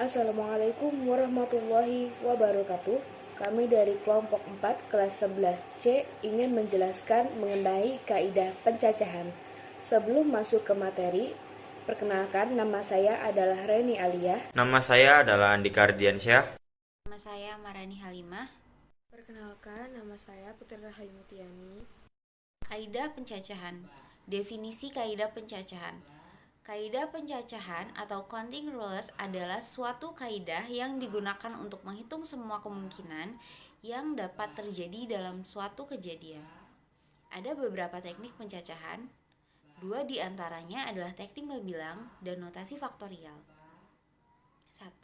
Assalamualaikum warahmatullahi wabarakatuh. Kami dari kelompok 4 kelas 11C ingin menjelaskan mengenai kaidah pencacahan. Sebelum masuk ke materi, perkenalkan nama saya adalah Reni Aliyah. Nama saya adalah Andika Ardiansyah. Nama saya Marani Halimah. Perkenalkan, nama saya Putri Rahayu Mutiani. Kaidah pencacahan. Definisi kaidah pencacahan. Kaidah pencacahan atau counting rules adalah suatu kaidah yang digunakan untuk menghitung semua kemungkinan yang dapat terjadi dalam suatu kejadian. Ada beberapa teknik pencacahan. Dua di antaranya adalah teknik membilang dan notasi faktorial. 1.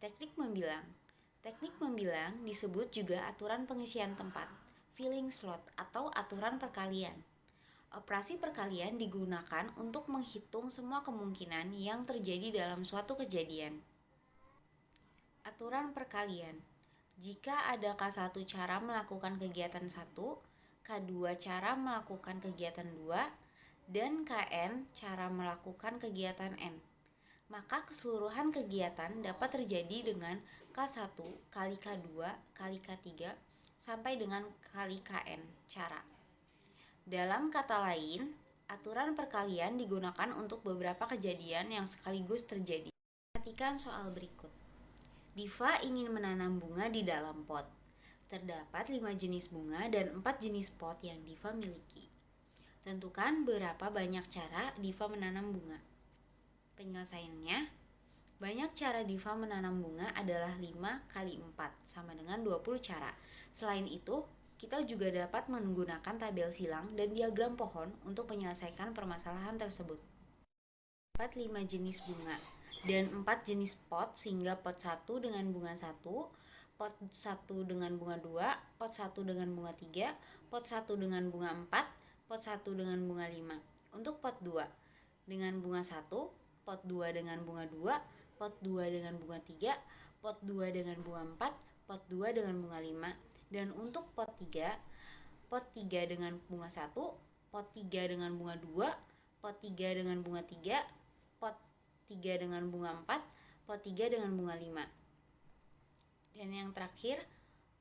Teknik membilang. Teknik membilang disebut juga aturan pengisian tempat, filling slot atau aturan perkalian. Operasi perkalian digunakan untuk menghitung semua kemungkinan yang terjadi dalam suatu kejadian. Aturan perkalian. Jika ada K1 cara melakukan kegiatan 1, K2 cara melakukan kegiatan 2, dan Kn cara melakukan kegiatan N, maka keseluruhan kegiatan dapat terjadi dengan K1 kali K2 kali K3 sampai dengan kali Kn cara. Dalam kata lain, aturan perkalian digunakan untuk beberapa kejadian yang sekaligus terjadi. Perhatikan soal berikut. Diva ingin menanam bunga di dalam pot. Terdapat 5 jenis bunga dan 4 jenis pot yang Diva miliki. Tentukan berapa banyak cara Diva menanam bunga. Penyelesaiannya, banyak cara Diva menanam bunga adalah 5 kali 4 sama dengan 20 cara. Selain itu, kita juga dapat menggunakan tabel silang dan diagram pohon untuk menyelesaikan permasalahan tersebut. Dapat 5 jenis bunga dan 4 jenis pot sehingga pot 1 dengan bunga 1, pot 1 dengan bunga 2, pot 1 dengan bunga 3, pot 1 dengan bunga 4, pot 1 dengan bunga 5. Untuk pot 2 dengan bunga 1, pot 2 dengan bunga 2, pot 2 dengan bunga 3, pot 2 dengan bunga 4, pot 2 dengan bunga 5. Dan untuk pot 3 dengan bunga 1, pot 3 dengan bunga 2, pot 3 dengan bunga 3, pot 3 dengan bunga 4, pot 3 dengan bunga 5. Dan yang terakhir,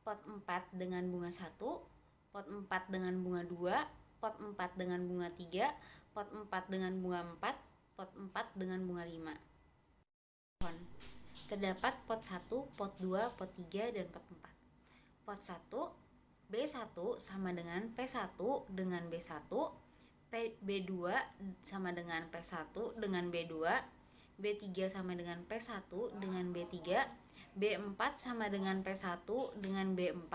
pot 4 dengan bunga 1, pot 4 dengan bunga 2, pot 4 dengan bunga 3, pot 4 dengan bunga 4, pot 4 dengan bunga 5. Terdapat pot 1, pot 2, pot 3, dan pot 4. Pot 1, B1 sama dengan P1 dengan B1, B2 sama dengan P1 dengan B2, B3 sama dengan P1 dengan B3, B4 sama dengan P1 dengan B4,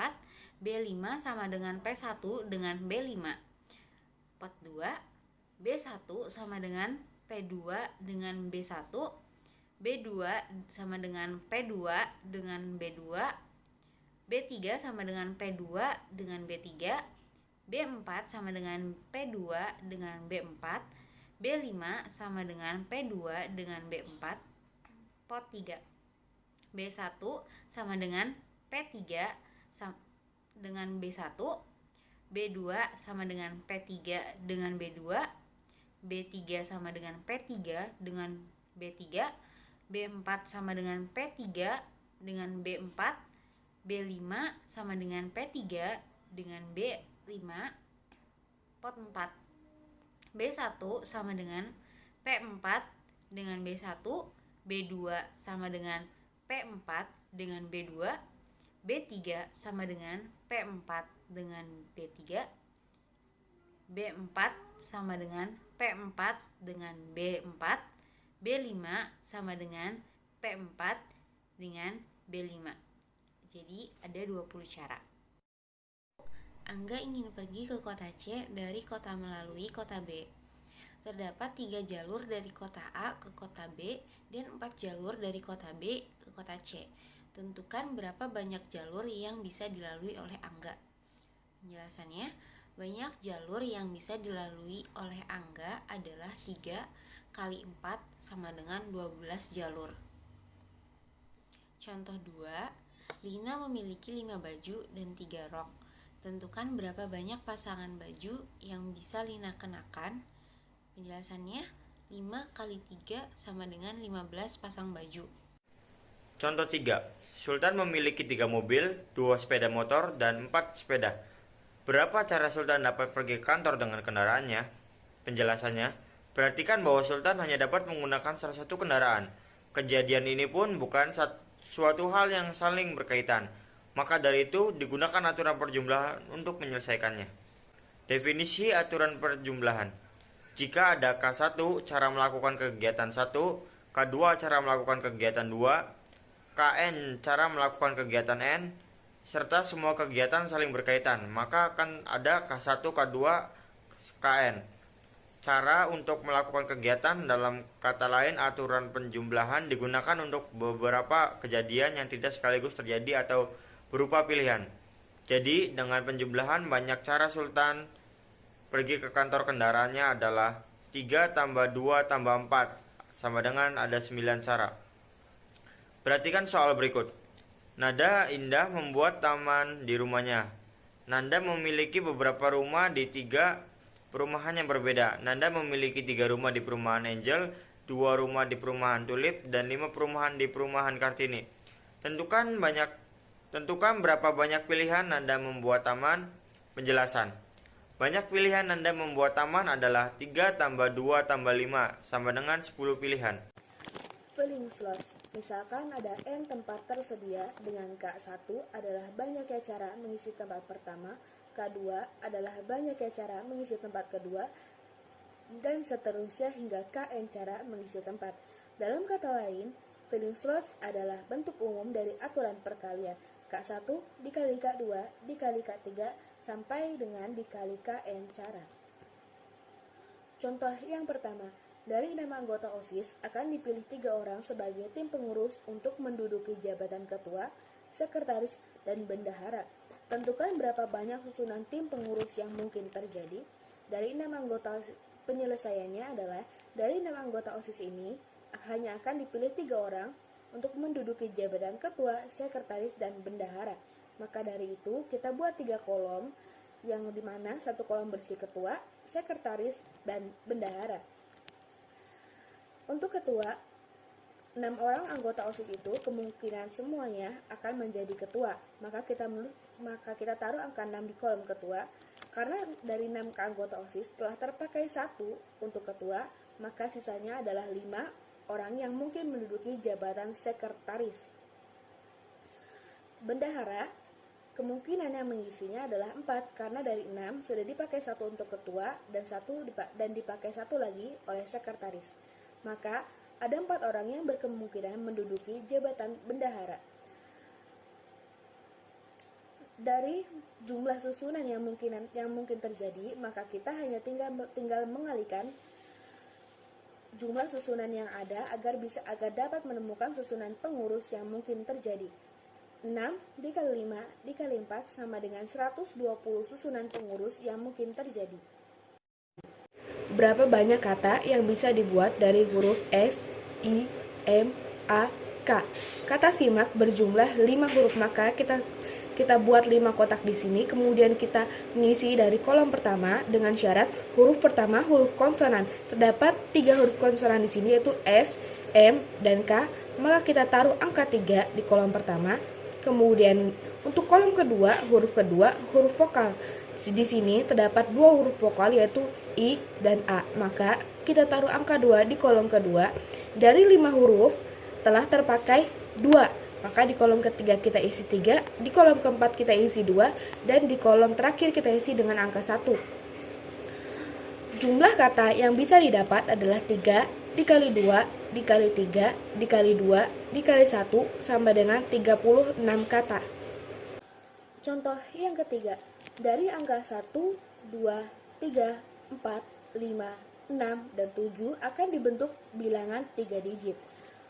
B5 sama dengan P1 dengan B5. Pot 2, B1 sama dengan P2 dengan B1, B2 sama dengan P2 dengan B2, B3 sama dengan P2 dengan B3, B4 sama dengan P2 dengan B4, B5 sama dengan P2 dengan B4. Pot 3, B1 sama dengan P3 dengan B1, B2 sama dengan P3 dengan B2, B3 sama dengan P3 dengan B3, B4 sama dengan P3 dengan B4, B5 sama dengan P3 dengan B5. Pot 4, B1 sama dengan P4 dengan B1, B2 sama dengan P4 dengan B2, B3 sama dengan P4 dengan B3, B4 sama dengan P4 dengan B4, B5 sama dengan P4 dengan B5. Jadi ada 20 cara. Angga ingin pergi ke kota C dari kota melalui kota B. Terdapat 3 jalur dari kota A ke kota B dan 4 jalur dari kota B ke kota C. Tentukan berapa banyak jalur yang bisa dilalui oleh Angga. Penjelasannya, banyak jalur yang bisa dilalui oleh Angga adalah 3 kali 4 sama dengan 12 jalur. Contoh 2, Lina memiliki 5 baju dan 3 rok. Tentukan berapa banyak pasangan baju yang bisa Lina kenakan. Penjelasannya, 5 kali 3 sama dengan 15 pasang baju. Contoh 3. Sultan memiliki 3 mobil, 2 sepeda motor, dan 4 sepeda. Berapa cara Sultan dapat pergi ke kantor dengan kendaraannya? Penjelasannya, perhatikan bahwa Sultan hanya dapat menggunakan salah satu kendaraan. Kejadian ini pun bukan suatu hal yang saling berkaitan. Maka dari itu digunakan aturan perjumlahan untuk menyelesaikannya. Definisi aturan perjumlahan. Jika ada K1 cara melakukan kegiatan 1, K2 cara melakukan kegiatan 2, Kn cara melakukan kegiatan N, serta semua kegiatan saling berkaitan, maka akan ada K1, K2, Kn. Cara untuk melakukan kegiatan, dalam kata lain aturan penjumlahan digunakan untuk beberapa kejadian yang tidak sekaligus terjadi atau berupa pilihan. Jadi dengan penjumlahan banyak cara Sultan pergi ke kantor kendaraannya adalah 3 tambah 2 tambah 4 sama dengan ada 9 cara. Perhatikan soal berikut. Nada Indah membuat taman di rumahnya. Nanda memiliki beberapa rumah di 3 perumahan yang berbeda. Nanda memiliki 3 rumah di perumahan Angel, 2 rumah di perumahan Tulip, dan 5 perumahan di perumahan Kartini. Tentukan berapa banyak pilihan Nanda membuat taman. Penjelasan. Banyak pilihan Nanda membuat taman adalah 3 tambah 2 tambah 5 sama dengan 10 pilihan. Filling slots. Misalkan ada N tempat tersedia dengan K1 adalah banyaknya cara mengisi tempat pertama, K2 adalah banyaknya cara mengisi tempat kedua, dan seterusnya hingga Kn cara mengisi tempat. Dalam kata lain, filling slots adalah bentuk umum dari aturan perkalian K1 dikali K2 dikali K3 sampai dengan dikali Kn cara. Contoh yang pertama, dari 6 anggota OSIS akan dipilih 3 orang sebagai tim pengurus untuk menduduki jabatan ketua, sekretaris, dan bendahara. Tentukan berapa banyak susunan tim pengurus yang mungkin terjadi. Dari 6 anggota penyelesaiannya adalah dari 6 anggota OSIS ini hanya akan dipilih 3 orang untuk menduduki jabatan ketua, sekretaris, dan bendahara. Maka dari itu kita buat 3 kolom yang dimana satu kolom berisi ketua, sekretaris, dan bendahara. Untuk ketua, 6 orang anggota OSIS itu kemungkinan semuanya akan menjadi ketua. Maka kita taruh angka 6 di kolom ketua. Karena dari 6 anggota OSIS telah terpakai 1 untuk ketua, maka sisanya adalah 5 orang yang mungkin menduduki jabatan sekretaris. Bendahara, kemungkinan yang mengisinya adalah 4 karena dari 6 sudah dipakai 1 untuk ketua dan dipakai 1 lagi oleh sekretaris. Maka ada 4 orang yang berkemungkinan menduduki jabatan bendahara. Dari jumlah susunan yang mungkin terjadi, maka kita hanya tinggal mengalihkan jumlah susunan yang ada agar dapat menemukan susunan pengurus yang mungkin terjadi. 6 dikali 5 dikali 4 sama dengan 120 susunan pengurus yang mungkin terjadi. Berapa banyak kata yang bisa dibuat dari huruf S, I, M, A, K? Kata simak berjumlah 5 huruf, maka kita buat 5 kotak di sini, kemudian kita mengisi dari kolom pertama dengan syarat huruf pertama huruf konsonan. Terdapat 3 huruf konsonan di sini yaitu S, M, dan K, maka kita taruh angka 3 di kolom pertama. Kemudian untuk kolom kedua huruf vokal. Di sini terdapat 2 huruf vokal yaitu I dan A, maka kita taruh angka 2 di kolom kedua. Dari 5 huruf telah terpakai 2, maka di kolom ketiga kita isi 3, di kolom keempat kita isi 2, dan di kolom terakhir kita isi dengan angka 1. Jumlah kata yang bisa didapat adalah 3 dikali 2 dikali 3 dikali 2 dikali 1 sama dengan 36 kata. Contoh yang ketiga, dari angka 1, 2, 3, 4, 5, 6, dan 7 akan dibentuk bilangan 3 digit.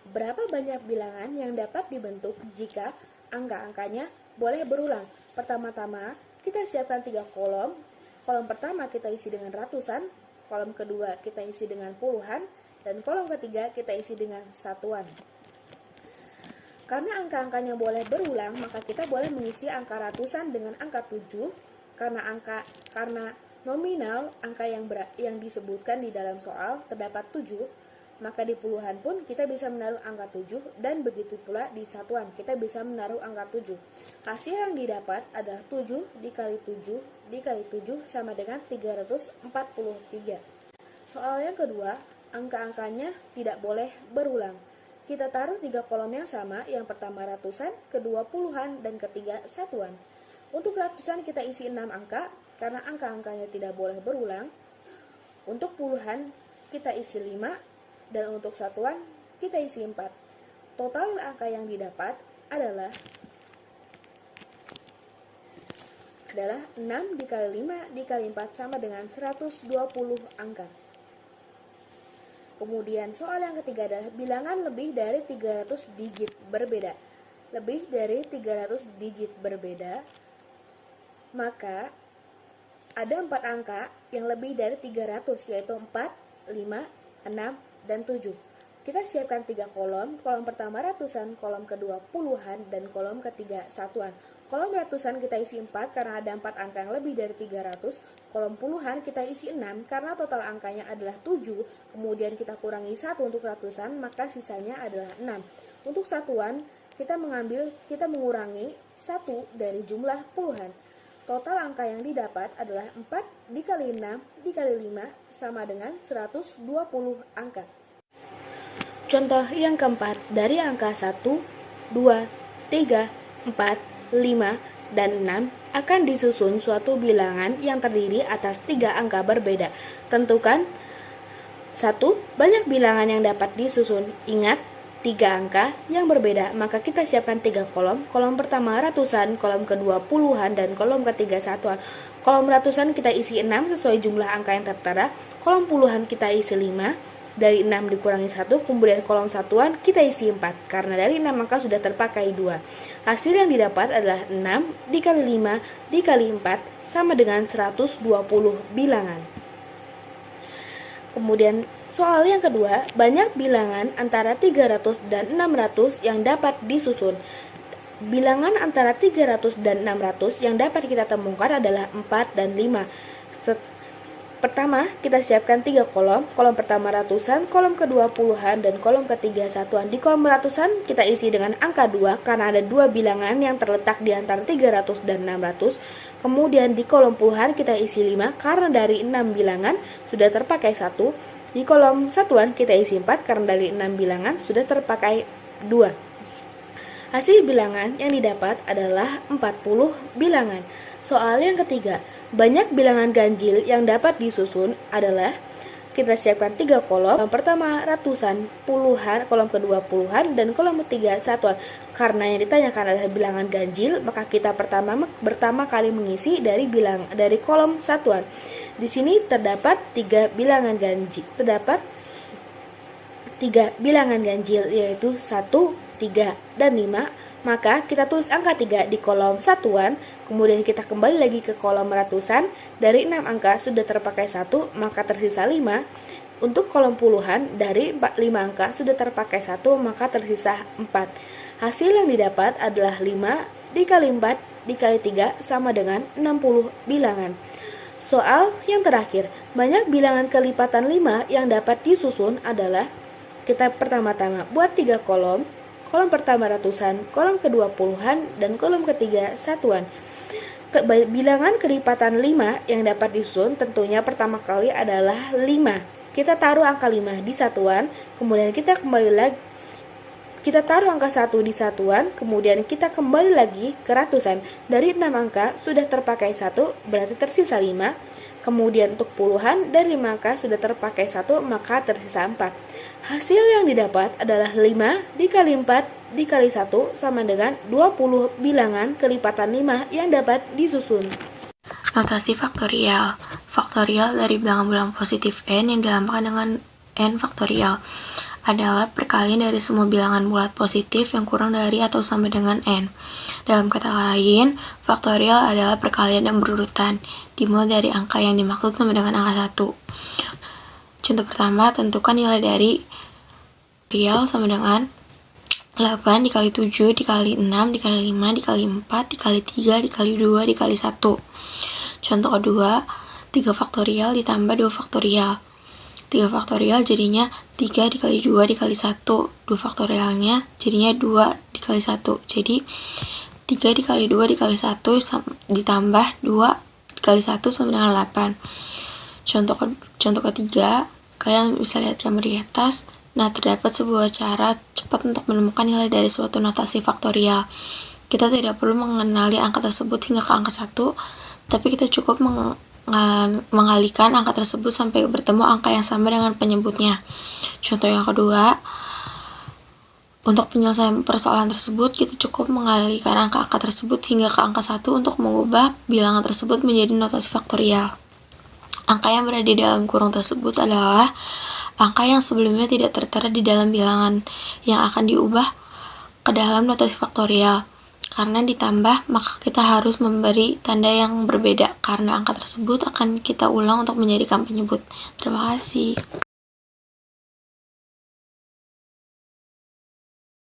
Berapa banyak bilangan yang dapat dibentuk jika angka-angkanya boleh berulang? Pertama-tama, kita siapkan 3 kolom. Kolom pertama kita isi dengan ratusan, kolom kedua kita isi dengan puluhan, dan kolom ketiga kita isi dengan satuan. Karena angka-angkanya boleh berulang, maka kita boleh mengisi angka ratusan dengan angka 7. Karena nominal angka yang disebutkan di dalam soal terdapat 7, maka di puluhan pun kita bisa menaruh angka 7 dan begitu pula di satuan kita bisa menaruh angka 7. Hasil yang didapat adalah 7 dikali 7 dikali 7 sama dengan 343. Soal yang kedua, angka-angkanya tidak boleh berulang. Kita taruh 3 kolom yang sama, yang pertama ratusan, kedua puluhan, dan ketiga satuan. Untuk ratusan kita isi 6 angka, karena angka-angkanya tidak boleh berulang. Untuk puluhan kita isi 5, dan untuk satuan kita isi 4. Total angka yang didapat adalah 6 dikali 5 dikali 4 sama dengan 120 angka. Kemudian soal yang ketiga adalah bilangan lebih dari 300 digit berbeda. Lebih dari 300 digit berbeda, maka ada 4 angka yang lebih dari 300, yaitu 4, 5, 6, dan 7. Kita siapkan 3 kolom. Kolom pertama ratusan, kolom kedua puluhan, dan kolom ketiga satuan. Kolom ratusan kita isi 4 karena ada 4 angka yang lebih dari 300. Kolom puluhan kita isi 6 karena total angkanya adalah 7. Kemudian kita kurangi 1 untuk ratusan, maka sisanya adalah 6. Untuk satuan, kita mengurangi 1 dari jumlah puluhan. Total angka yang didapat adalah 4 dikali 6 dikali 5 sama dengan 120 angka. Contoh yang keempat, dari angka 1, 2, 3, 4, 5, dan 6 akan disusun suatu bilangan yang terdiri atas 3 angka berbeda. Tentukan 1. Banyak bilangan yang dapat disusun. Ingat, 3 angka yang berbeda, maka kita siapkan 3 kolom. Kolom pertama ratusan, kolom kedua puluhan, dan kolom ketiga satuan. Kolom ratusan kita isi 6 sesuai jumlah angka yang tertera. Kolom puluhan kita isi 5, dari 6 dikurangi 1, kemudian kolom satuan kita isi 4, karena dari 6 angka sudah terpakai 2. Hasil yang didapat adalah 6 dikali 5 dikali 4 sama dengan 120 bilangan. Kemudian soal yang kedua, banyak bilangan antara 300 dan 600 yang dapat disusun. Bilangan antara 300 dan 600 yang dapat kita temukan adalah 4 dan 5. Pertama, kita siapkan 3 kolom. Kolom pertama ratusan, kolom kedua puluhan, dan kolom ketiga satuan. Di kolom ratusan kita isi dengan angka 2 karena ada 2 bilangan yang terletak di antara 300 dan 600. Kemudian di kolom puluhan kita isi 5 karena dari 6 bilangan sudah terpakai 1. Di kolom satuan kita isi 4 karena dari 6 bilangan sudah terpakai 2. Hasil bilangan yang didapat adalah 40 bilangan. Soal yang ketiga, banyak bilangan ganjil yang dapat disusun adalah, kita siapkan 3 kolom. Kolom pertama ratusan, puluhan, kolom kedua puluhan, dan kolom ketiga satuan. Karena yang ditanyakan adalah bilangan ganjil, maka kita pertama kali mengisi dari kolom satuan. Di sini terdapat 3 bilangan ganjil. Terdapat 3 bilangan ganjil, yaitu 1, 3, dan 5. Maka kita tulis angka 3 di kolom satuan, kemudian kita kembali lagi ke kolom ratusan. Dari 6 angka sudah terpakai 1, maka tersisa 5. Untuk kolom puluhan, dari 5 angka sudah terpakai 1, maka tersisa 4. Hasil yang didapat adalah 5 dikali 4 dikali 3 sama dengan 60 bilangan. Soal yang terakhir, banyak bilangan kelipatan 5 yang dapat disusun adalah, kita pertama-tama buat 3 kolom. Kolom pertama ratusan, kolom kedua puluhan, dan kolom ketiga satuan. Bilangan kelipatan 5 yang dapat disusun tentunya pertama kali adalah 5. Kita taruh angka 5 di satuan, kemudian kita taruh angka 1 di satuan, kemudian kita kembali lagi ke ratusan. Dari 6 angka sudah terpakai 1, berarti tersisa 5. Kemudian untuk puluhan, dari 5 angka sudah terpakai 1, maka tersisa 4. Hasil yang didapat adalah 5 dikali 4 dikali 1 sama dengan 20 bilangan kelipatan 5 yang dapat disusun. Notasi faktorial. Faktorial dari bilangan-bilangan positif n yang dilambangkan dengan n faktorial adalah perkalian dari semua bilangan bulat positif yang kurang dari atau sama dengan n. Dalam kata lain, faktorial adalah perkalian yang berurutan, dimulai dari angka yang dimaksud sama dengan angka 1. Contoh pertama, tentukan nilai dari faktorial sama dengan 8 dikali 7 dikali 6 dikali 5 dikali 4 dikali 3 dikali 2 dikali 1. Contoh kedua, 3 faktorial ditambah 2 faktorial. 3 faktorial jadinya 3 dikali 2 dikali 1. 2 faktorialnya jadinya 2 dikali 1. Jadi 3 dikali 2 dikali 1 ditambah 2 dikali 1 sama dengan 8. Contoh ketiga, kalian bisa lihat gambar di atas. Nah, terdapat sebuah cara cepat untuk menemukan nilai dari suatu notasi faktorial. Kita tidak perlu mengenali angka tersebut hingga ke angka 1, tapi kita cukup mengalihkan angka tersebut sampai bertemu angka yang sama dengan penyebutnya. Contoh yang kedua, untuk penyelesaian persoalan tersebut, kita cukup mengalihkan angka-angka tersebut hingga ke angka 1 untuk mengubah bilangan tersebut menjadi notasi faktorial. Angka yang berada di dalam kurung tersebut adalah angka yang sebelumnya tidak tertera di dalam bilangan yang akan diubah ke dalam notasi faktorial. Karena ditambah, maka kita harus memberi tanda yang berbeda karena angka tersebut akan kita ulang untuk menjadikan penyebut. Terima kasih.